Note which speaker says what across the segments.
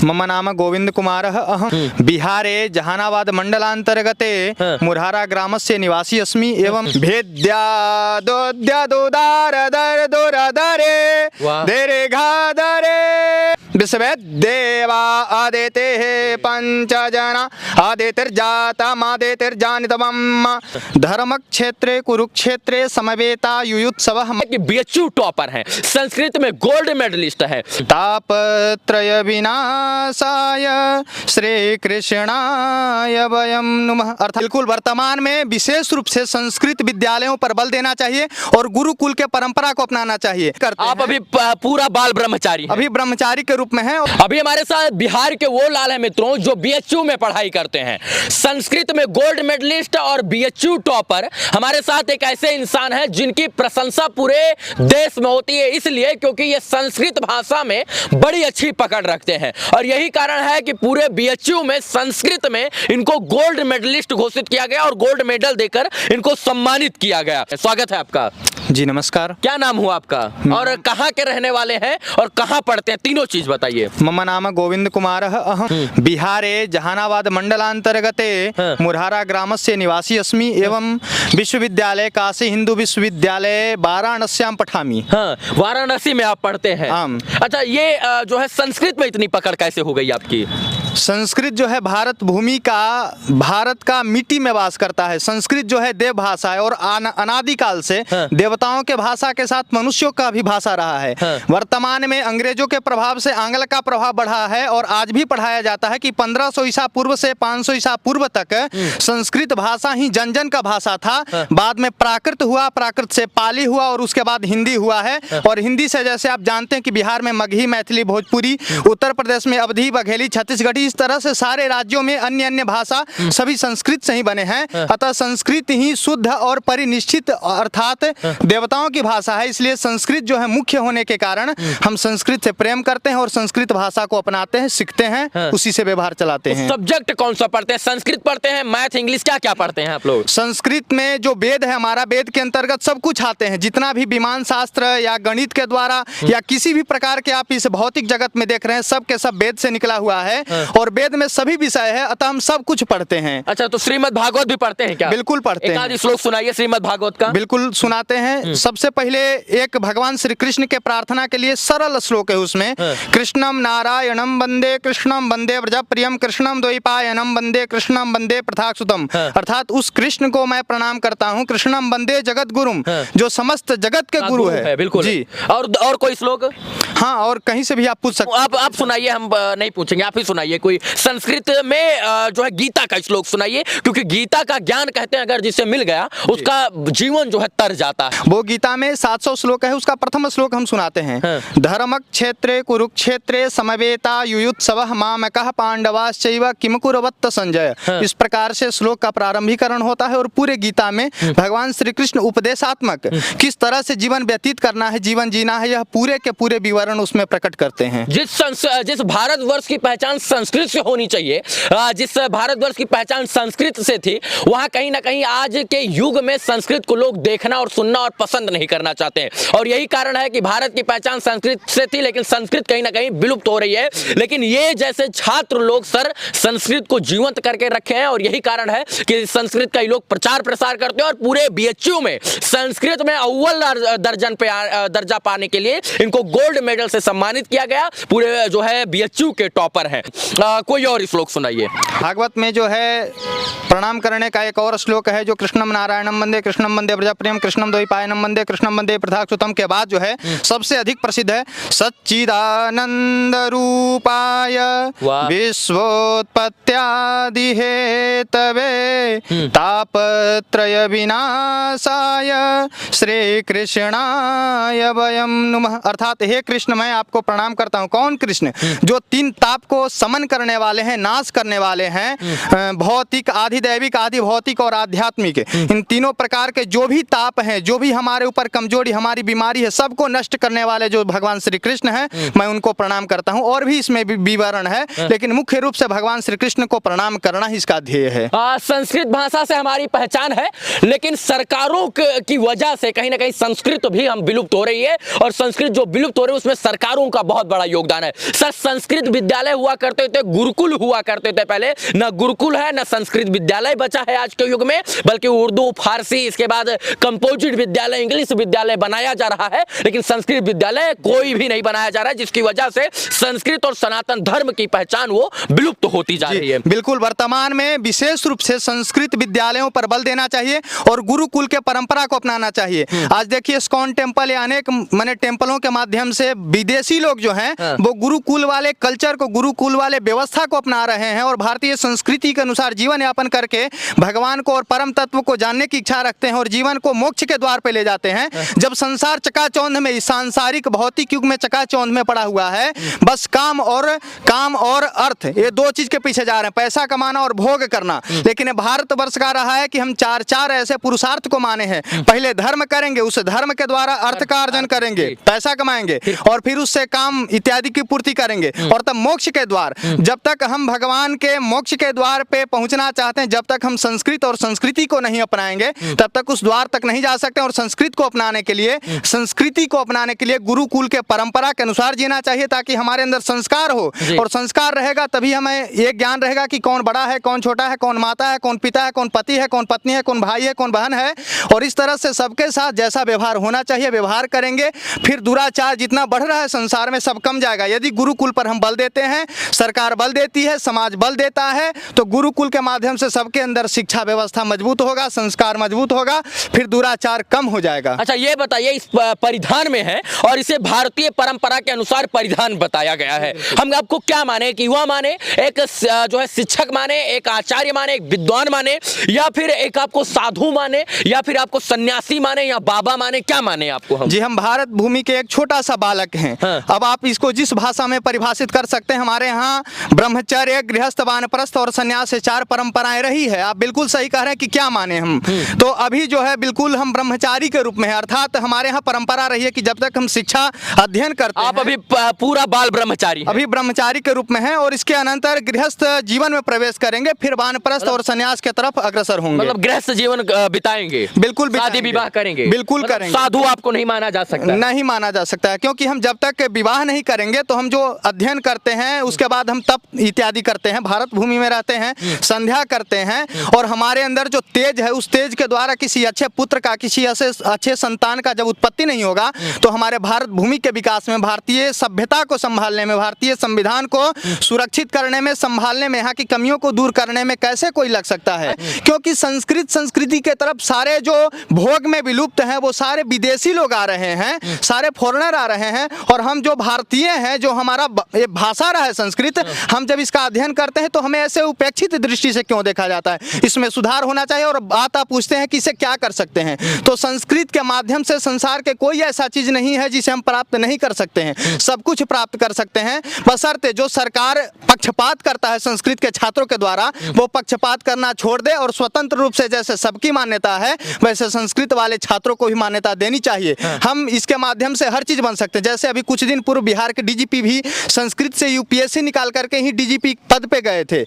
Speaker 1: मम नाम गोविंद कुमारः अहं बिहारे जहानाबाद मंडलांतर्गते मुरहारा ग्रामस्य निवासी अस्मि एवं भेद्यादोद्यादोदारदरदोरदरे देरेघादरे विश्वेदेवा आदिते पंचजना आदितिर्जातमादितिर्जानितमं धर्मक्षेत्रे कुरुक्षेत्रे समवेता युयुत्सवः।
Speaker 2: बीएचयू टॉपर हैं, संस्कृत में गोल्ड मेडलिस्ट है।
Speaker 1: तापत्रय विनाशाय श्री कृष्णाय वयं नमः। अर्थात बिल्कुल वर्तमान में विशेष रूप से संस्कृत विद्यालयों पर बल देना चाहिए और गुरुकुल के परंपरा को अपनाना चाहिए।
Speaker 2: आप अभी पूरा बाल ब्रह्मचारी,
Speaker 1: अभी ब्रह्मचारी के रूप में है।
Speaker 2: अभी हमारे साथ बिहार के वो लाल हैं मित्रों जो बीएचयू में पढ़ाई करते हैं, संस्कृत में गोल्ड मेडलिस्ट और बीएचयू टॉपर। हमारे साथ एक ऐसे इंसान हैं जिनकी प्रशंसा पूरे देश में होती है, इसलिए क्योंकि ये संस्कृत भाषा में बड़ी अच्छी पकड़ रखते हैं और यही कारण है कि पूरे बीएचयू में संस्कृत में इनको गोल्ड मेडलिस्ट घोषित किया गया और गोल्ड मेडल देकर इनको सम्मानित किया गया। स्वागत है आपका
Speaker 1: जी। नमस्कार।
Speaker 2: क्या नाम हुआ आपका और कहाँ के रहने वाले हैं और कहाँ पढ़ते हैं, तीनों चीज बताइए।
Speaker 1: मम नाम गोविंद कुमारः अहं बिहारे जहानाबाद मंडलांतर्गते मुरहारा ग्रामस्य निवासी अस्मि एवं विश्वविद्यालय काशी हिंदू विश्वविद्यालय वाराणस्यां पठामि।
Speaker 2: हाँ, वाराणसी में आप पढ़ते हैं। अच्छा, ये जो है संस्कृत में इतनी पकड़ कैसे हो गई आपकी?
Speaker 1: संस्कृत जो है भारत भूमि का, भारत का मिट्टी में वास करता है। संस्कृत जो है देव भाषा है और अनादिकाल से देवताओं के भाषा के साथ मनुष्यों का भी भाषा रहा है। वर्तमान में अंग्रेजों के प्रभाव से आंग्ल का प्रभाव बढ़ा है और आज भी पढ़ाया जाता है कि 1500 ईसा पूर्व से 500 ईसा पूर्व तक संस्कृत भाषा ही जन जन का भाषा था। बाद में प्राकृत हुआ, प्राकृत से पाली हुआ और उसके बाद हिंदी हुआ है। और हिंदी से जैसे आप जानते हैं कि बिहार में मगही, मैथिली, भोजपुरी, उत्तर प्रदेश में अवधी, बघेली, छत्तीसगढ़ी, इस तरह से सारे राज्यों में अन्य अन्य भाषा सभी संस्कृत से ही बने हैं। अतः संस्कृत ही शुद्ध और परिनिष्ठित अर्थात देवताओं की भाषा है। इसलिए संस्कृत जो है मुख्य होने के कारण हम संस्कृत से प्रेम करते हैं और संस्कृत भाषा को अपनाते हैं, सीखते हैं, उसी से व्यवहार चलाते हैं।
Speaker 2: सब्जेक्ट कौन सा पढ़ते हैं? संस्कृत पढ़ते हैं, मैथ, इंग्लिश, क्या क्या पढ़ते हैं आप लोग?
Speaker 1: संस्कृत में जो वेद है हमारा, वेद के अंतर्गत सब कुछ आते हैं। जितना भी विमान शास्त्र या गणित के द्वारा या किसी भी प्रकार के आप इस भौतिक जगत में देख रहे हैं, सब के सब वेद से निकला हुआ है और वेद में सभी विषय है, अतः हम सब कुछ पढ़ते हैं।
Speaker 2: अच्छा, तो श्रीमद् भागवत भी पढ़ते हैं क्या?
Speaker 1: बिल्कुल पढ़ते हैं।
Speaker 2: एक श्लोक सुनाइए श्रीमद् भागवत का।
Speaker 1: बिल्कुल सुनाते हैं। सबसे पहले एक भगवान श्री कृष्ण के प्रार्थना के लिए सरल श्लोक है उसमें। कृष्णम नारायणम वंदे, कृष्णम वंदे व्रजप्रियम, कृष्णम द्वैपायनम वंदे, कृष्णम वंदे प्रथाक्षुतम। अर्थात उस कृष्ण को मैं प्रणाम करता हूँ। कृष्णम वंदे जगत गुरुम, जो समस्त जगत के गुरु है।
Speaker 2: बिल्कुल जी। और कोई श्लोक?
Speaker 1: हाँ, और कहीं से भी आप पूछ सकते हैं।
Speaker 2: आप सुनाइए, हम नहीं पूछेंगे, आप ही सुनाइए कोई संस्कृत में जो है गीता का श्लोक सुनाइए, क्योंकि गीता का ज्ञान कहते हैं अगर जिसे मिल गया उसका जीवन जो है तर जाता है।
Speaker 1: वो गीता में 700 श्लोक है, उसका प्रथम श्लोक हम सुनाते हैं। धर्मक्षेत्रे कुरुक्षेत्रे समवेता युयुत्सवः मामकः पांडवाश्चैव किम कुर्वत संजय। इस प्रकार से श्लोक का प्रारंभीकरण होता है और पूरे गीता में भगवान श्री कृष्ण उपदेशात्मक किस तरह से जीवन व्यतीत करना है, जीवन जीना है, यह पूरे के पूरे विवरण उसमें प्रकट करते हैं।
Speaker 2: जिस भारतवर्ष की पहचान संस्कृत से होनी चाहिए, जिस भारतवर्ष की पहचान संस्कृत से थी, वहां कहीं ना कहीं आज के युग में संस्कृत को लोग देखना और सुनना और पसंद नहीं करना चाहते हैं। और यही कारण है कि भारत की पहचान संस्कृत से थी, लेकिन संस्कृत कहीं ना कहीं विलुप्त हो रही है। लेकिन ये जैसे छात्र लोग सर संस्कृत को जीवंत करके रखे हैं और यही कारण है कि संस्कृत का लोग प्रचार प्रसार करते हैं और पूरे बीएचयू में संस्कृत में अव्वल दर्जा पाने के लिए इनको गोल्ड मेडल से सम्मानित किया गया। पूरे जो है बीएचयू के टॉपर हैं। कोई और श्लोक सुनाइए।
Speaker 1: भागवत में जो है प्रणाम करने का एक और श्लोक है जो कृष्णम नारायणम वंदे, कृष्णम वंदे व्रजप्रियम, कृष्णम द्वैपायनम वंदे, कृष्णम वंदे प्रथाक्षुतम के बाद जो है सबसे अधिक प्रसिद्ध है सच्चिदानंद रूपाय विश्वोत्पत्त्यादि हेतवे तापत्रय विनाशाय श्री कृष्णाय वयं नमः। अर्थात हे कृष्ण, मैं आपको प्रणाम करता हूँ। कौन कृष्ण? जो तीन ताप को समन करने वाले हैं, नाश करने वाले हैं, भौतिक, आधि आधि दैविक, आधि भौतिक और आध्यात्मिक, इन तीनों प्रकार के जो भी ताप हैं, जो भी हमारे ऊपर कमजोरी, हमारी बीमारी है, सबको नष्ट करने वाले जो भगवान श्री कृष्ण हैं, मैं उनको प्रणाम करता हूं। और भी इसमें विवरण है, लेकिन मुख्य रूप से भगवान श्री कृष्ण को प्रणाम करना ही इसका ध्येय है।
Speaker 2: संस्कृत भाषा से हमारी पहचान है, लेकिन सरकारों की वजह से कहीं ना कहीं संस्कृत भी हम विलुप्त हो रही है, और संस्कृत जो विलुप्त हो रही है उसमें सरकारों का बहुत बड़ा योगदान है। सर, संस्कृत विद्यालय हुआ करते थे, गुरुकुल हुआ करते थे पहले, न गुरुकुल है न संस्कृत विद्यालय बचा है आज के युग में, बल्कि उर्दू, फारसी, इसके बाद कंपोजिट विद्यालय, इंग्लिश विद्यालय बनाया जा रहा है, लेकिन संस्कृत विद्यालय कोई भी नहीं बनाया जा रहा है, जिसकी वजह से संस्कृत और सनातन धर्म की पहचान वो विलुप्त होती जा रही है।
Speaker 1: बिल्कुल, वर्तमान में विशेष रूप से संस्कृत विद्यालयों पर बल देना चाहिए और गुरुकुल के परंपरा को अपनाना चाहिए। आज देखिए इस्कॉन टेम्पल या अनेक माने टेम्पलों के माध्यम से विदेशी लोग जो हैं वो गुरुकुल वाले कल्चर को, गुरुकुल वाले व्यवस्था को अपना रहे हैं और भारतीय संस्कृति के अनुसार जीवन यापन करके भगवान को और परम तत्व को जानने की इच्छा रखते हैं और जीवन को मोक्ष के द्वार पे ले जाते हैं। जब संसार चकाचौंध में, इस सांसारिक भौतिक युग में चकाचौंध में पड़ा हुआ है, बस काम और अर्थ, ये दो चीज के पीछे जा रहे हैं, पैसा कमाना और भोग करना। लेकिन भारतवर्ष का रहा है कि हम चार ऐसे पुरुषार्थ को माने हैं, पहले धर्म करेंगे, उस धर्म के द्वारा अर्थ का अर्जन करेंगे, पैसा कमाएंगे और फिर उससे काम इत्यादि की पूर्ति करेंगे और तब मोक्ष के द्वार। जब तक हम भगवान के मोक्ष के द्वार पे पहुंचना चाहते हैं, जब तक हम संस्कृत और संस्कृति को नहीं अपनाएंगे, तब तक उस द्वार तक नहीं जा सकते। और संस्कृत को अपनाने के लिए, संस्कृति को अपनाने के लिए गुरुकुल के परंपरा के अनुसार जीना चाहिए, ताकि हमारे अंदर संस्कार हो, और संस्कार रहेगा तभी हमें ये ज्ञान रहेगा कि कौन बड़ा है, कौन छोटा है, कौन माता है, कौन पिता है, कौन पति है, कौन पत्नी है, कौन भाई है, कौन बहन है। और इस तरह से सबके साथ जैसा व्यवहार होना चाहिए व्यवहार करेंगे, फिर दुराचार जितना बढ़ रहा है संसार में सब कम जाएगा। यदि गुरुकुल पर हम बल देते हैं, सरकार बल देती है, समाज बल देता है, तो गुरुकुल के माध्यम से सबके अंदर शिक्षा व्यवस्था मजबूत होगा, संस्कार मजबूत होगा, फिर दुराचार कम हो जाएगा।
Speaker 2: अच्छा, ये बताइए, इस परिधान में है और इसे भारतीय परंपरा के अनुसार परिधान बताया गया है, हम आपको क्या माने, कि युवा माने, एक जो है शिक्षक माने, एक आचार्य माने, एक विद्वान माने, या फिर एक आपको साधु माने, या फिर आपको सन्यासी माने, या बाबा माने, क्या माने आपको? हम
Speaker 1: जी, हम भारत भूमि के एक छोटा सा बालक हैं। अब आप इसको जिस भाषा में परिभाषित कर सकते हैं, हमारे यहाँ ब्रह्मचर्य, गृहस्थ, वानप्रस्थ और संन्यास से 4 परंपराएं रही है। आप बिल्कुल सही कह रहे हैं कि क्या माने हम, तो अभी जो है बिल्कुल हम ब्रह्मचारी के रूप में है, अर्थात हमारे यहाँ परंपरा रही है कि जब तक हम शिक्षा अध्ययन करते हैं।
Speaker 2: आप अभी पूरा बाल ब्रह्मचारी,
Speaker 1: अभी ब्रह्मचारी के रूप में है, और इसके अनंतर गृहस्थ जीवन में प्रवेश करेंगे, फिर वानप्रस्थ और संन्यास के तरफ अग्रसर होंगे।
Speaker 2: मतलब गृहस्थ जीवन बिताएंगे,
Speaker 1: बिल्कुल
Speaker 2: शादी विवाह करेंगे,
Speaker 1: बिल्कुल करेंगे।
Speaker 2: साधु आपको नहीं माना जा सकता?
Speaker 1: नहीं माना जा सकता है, क्योंकि हम जब तक विवाह नहीं करेंगे तो हम जो अध्ययन करते हैं उसके बाद हम तप इत्यादि करते हैं, भारत भूमि में रहते हैं, संध्या करते हैं, और हमारे अंदर जो तेज है उस तेज के द्वारा किसी अच्छे पुत्र का, किसी अच्छे संतान का जब उत्पत्ति नहीं होगा, तो हमारे भारत भूमि के विकास में, भारतीय सभ्यता को संभालने में, भारतीय संविधान को सुरक्षित करने में, संभालने में, यहाँ की कमियों को दूर करने में कैसे कोई लग सकता है? क्योंकि संस्कृति के तरफ सारे जो भोग में विलुप्त हैं वो सारे विदेशी लोग आ रहे हैं, सारे फॉरेनर आ रहे हैं, और हम जो भारतीय हैं, जो हमारा ये भाषा रहा है संस्कृत, हम जब इसका अध्ययन करते हैं तो हमें ऐसे उपेक्षित दृष्टि से क्यों देखा जाता है? इसमें सुधार होना चाहिए। और बात आप पूछते हैं कि इसे क्या कर सकते हैं, तो संस्कृत के माध्यम से संसार के कोई ऐसा चीज नहीं है जिसे हम प्राप्त नहीं कर सकते हैं, सब कुछ प्राप्त कर सकते हैं, बशर्ते जो सरकार पक्षपात करता है संस्कृत के छात्रों के द्वारा, वो पक्षपात करना छोड़ दे और स्वतंत्र रूप से जैसे सबकी मान्यता है वैसे संस्कृत वाले छात्रों को भी मान्यता देनी चाहिए। हम इसके माध्यम से हर चीज बन सकते हैं। जैसे अभी कुछ दिन पूर्व बिहार के डीजीपी भी संस्कृत से यूपीएससी निकाल करके ही डीजीपी पद पे गए थे,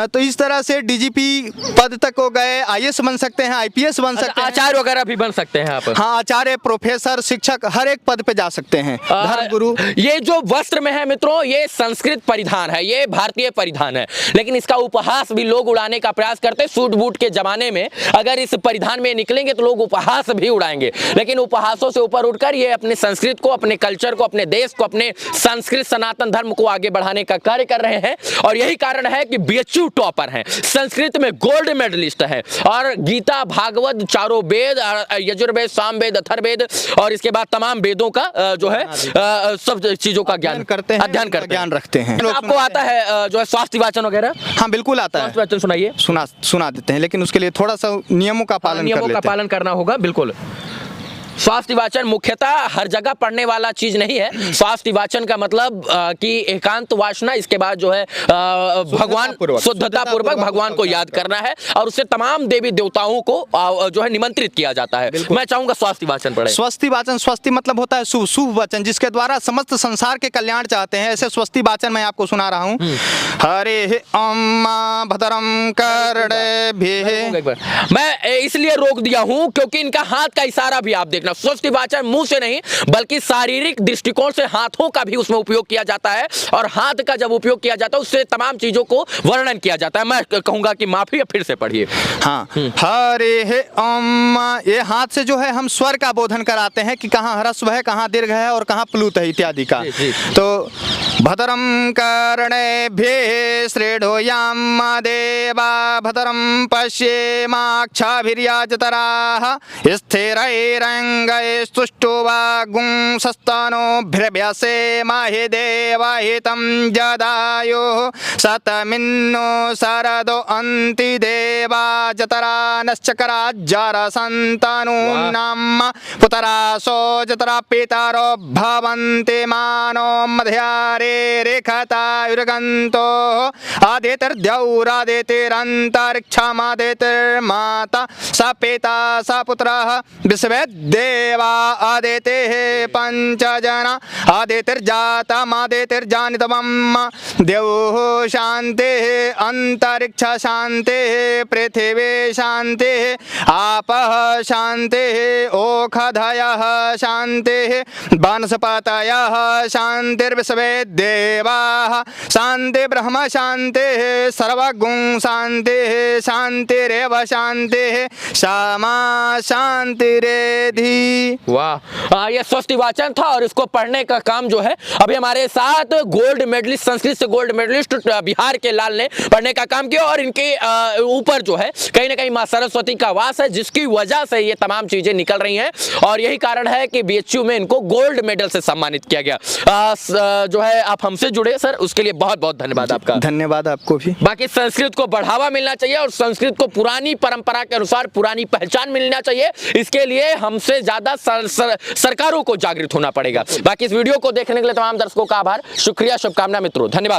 Speaker 1: तो इस तरह से डीजीपी पद तक हो गए, आईएएस बन सकते हैं, आईपीएस बन सकते हैं,
Speaker 2: आचार्य वगैरह भी बन सकते हैं आप?
Speaker 1: हाँ, आचार्य, प्रोफेसर, शिक्षक, हर एक पद पे जा सकते हैं, धर्म गुरु।
Speaker 2: ये जो वस्त्र में है मित्रों, ये संस्कृत परिधान है, ये भारतीय परिधान है, लेकिन इसका उपहास भी लोग उड़ाने का प्रयास करते हैं। सूट बूट के जमाने में अगर इस परिधान में निकलेंगे तो लोग उपहास भी उड़ाएंगे, लेकिन उपहासों से ऊपर उठकर ये अपने संस्कृत को, अपने कल्चर को, अपने देश को, अपने संस्कृत सनातन धर्म को आगे बढ़ाने का कार्य कर रहे हैं। और यही कारण है कि बीएचयू टॉपर हैं, संस्कृत में गोल्ड मेडलिस्ट है, और गीता, भागवत, चारों वेद, यजुर्वेद, सामवेद, अथर्ववेद और इसके बाद तमाम वेदों का जो है सब चीजों का ज्ञान
Speaker 1: करते हैं,
Speaker 2: अध्ययन करते हैं,
Speaker 1: ज्ञान रखते हैं।
Speaker 2: आपको आता है जो है स्वास्थ्य वाचन वगैरह?
Speaker 1: हाँ, बिल्कुल आता है।
Speaker 2: स्वास्थ्य वाचन सुनाइए।
Speaker 1: सुना देते हैं, लेकिन उसके लिए थोड़ा सा नियमों का पालन
Speaker 2: करना होगा। बिल्कुल। स्वास्थ्य वाचन मुख्यतः हर जगह पढ़ने वाला चीज नहीं है। स्वास्थ्य वाचन का मतलब कि एकांत वासना, इसके बाद जो है भगवान, शुद्धता पूर्वक भगवान को याद करना है और उससे तमाम देवी देवताओं को जो है निमंत्रित किया जाता है। मैं चाहूंगा स्वास्थ्य वाचन पढ़े।
Speaker 1: स्वस्ति वाचन, स्वस्ति मतलब होता है शुभ, शुभ वचन जिसके द्वारा समस्त संसार के कल्याण चाहते हैं, ऐसे स्वस्ति वाचन मैं आपको सुना रहा हूँ। हरे अम्मा भद्रम कर्णेभिः।
Speaker 2: मैं इसलिए रोक दिया हूं क्योंकि इनका हाथ का इशारा भी आप देखना, स्वस्ति वाचन मुंह से नहीं बल्कि शारीरिक दृष्टिकोण से हाथों का भी उसमें उपयोग किया जाता है और हाथ का जब उपयोग किया जाता है उससे तमाम चीजों को वर्णन किया जाता है। मैं कहूंगा कि माफी, फिर से पढ़िए।
Speaker 1: हाँ, हरे अम्मा, ये हाथ से जो है हम स्वर का बोधन कराते हैं कि कहाँ ह्रस्व है, कहाँ दीर्घ है और कहाँ प्लुत है इत्यादि का। तो भद्रम कर्णेभिः शृणुयाम देवा भद्रम पश्येमाक्षभिर्यजत्राः स्थिरैरङ्गैस्तुष्टुवागुंसस्तनोभिर्व्यसेमहि देवहितं जदायुः शतमिन्नो शरदो अन्ति देवा जतरा नश्चकराज्जरसन्तनूनां पुतरासो जतरा पितरो भवन्ति मानो मध्यारे रेखतायुर्गन्तो आदितिर्द्यौरादितिरन्तरिक्षमादितिर्माता स पिता स पुत्रः विश्वेदेवा आदितिः पञ्चजना आदितिर्जातमादितिर्जानितमम् द्यौः शान्तिः अन्तरिक्ष शान्तिः पृथिवी शान्तिः आपः शान्तिः ओषधयः शान्तिः वनस्पतयः शान्तिर्विश्वे देवाः शान्ति ब्रह्म शान्तिः सर्वगुण शान्तिः शान्तिरेव शान्तिः क्षमा शान्तिरेधि।
Speaker 2: वाह, ये स्वस्ति वाचन था और इसको पढ़ने का काम जो है अभी हमारे साथ गोल्ड मेडलिस्ट, संस्कृत से गोल्ड मेडलिस्ट बिहार के लाल ने पढ़ने का काम किया और इनके ऊपर जो है कहीं ना कहीं मां सरस्वती का वास है जिसकी वजह से ये तमाम चीजें निकल रही हैं और यही कारण है कि बीएचयू में इनको गोल्ड मेडल से सम्मानित किया गया। जो है आप हमसे जुड़े सर, उसके लिए बहुत बहुत धन्यवाद आपका।
Speaker 1: धन्यवाद आपको भी।
Speaker 2: बाकी संस्कृत को बढ़ावा मिलना चाहिए और संस्कृत को पुरानी परंपरा के अनुसार पुरानी पहचान मिलना चाहिए, इसके लिए हमसे ज्यादा सरकारों को जागृत होना पड़ेगा। बाकी इस वीडियो को देखने के लिए तमाम दर्शकों का आभार, शुक्रिया, शुभकामना मित्रों, धन्यवाद।